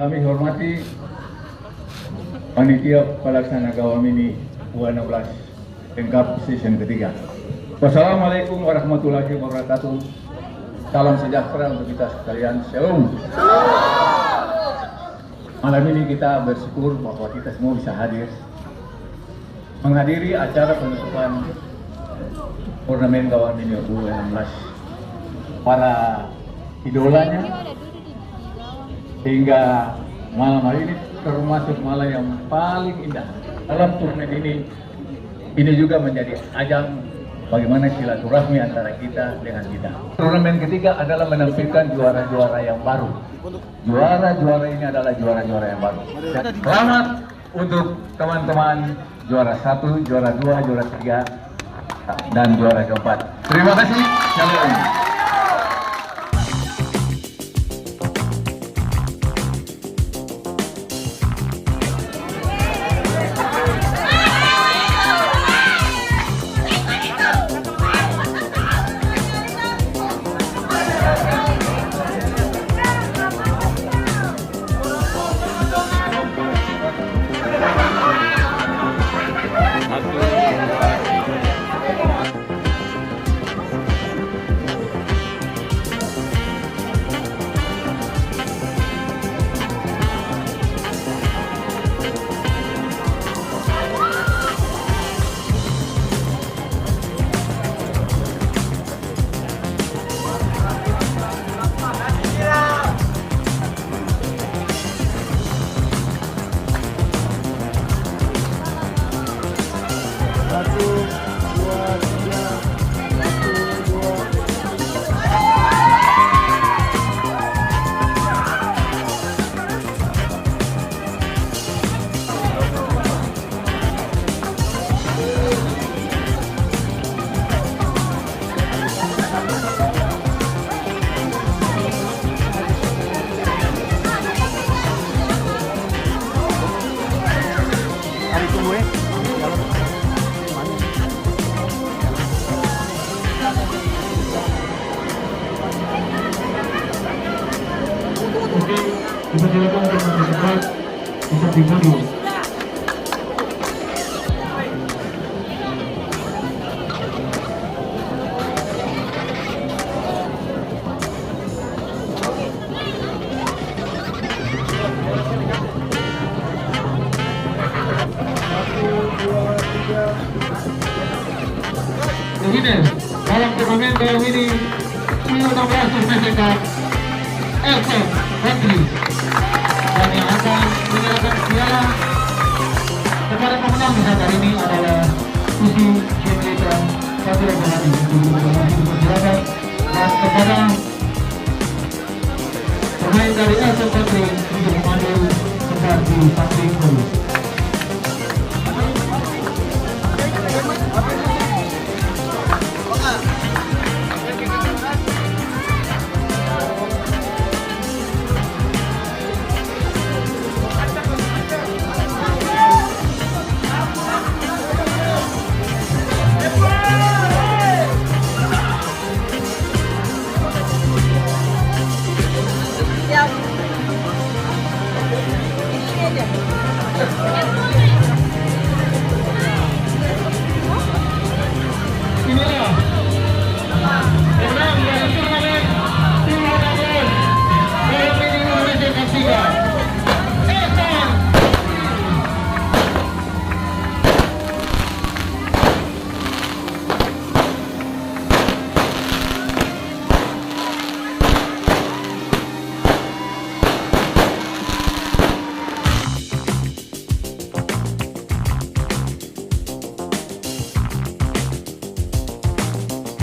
kami hormati panitia pelaksana GAWA Mini U16 lengkap season ketiga. Wassalamualaikum warahmatullahi wabarakatuh. Salam sejahtera untuk kita sekalian. Shalom. Malam ini kita bersyukur bahwa kita semua bisa hadir menghadiri acara penutupan turnamen GAWA Mini U16. Para idolanya hingga malam hari ini termasuk malam yang paling indah dalam turnamen ini. Ini juga menjadi ajang bagaimana silaturahmi antara kita dengan kita. Turnamen ketiga adalah menampilkan juara-juara yang baru. Juara-juara ini adalah juara-juara yang baru. Selamat untuk teman-teman juara 1, juara 2, juara 3, dan juara keempat. Terima kasih. Shalom. Kita silakan untuk mendekat di samping dulu. Begini, dalam turnamen kali ini U16 SMK FC Bandri dan yang akan menyerahkan piala kepada pemenang besar hari ini adalah Susi Cendrita Satria Bahari silakan, dan kepada pemain dari FC Bandri untuk memandu seperti samping dulu.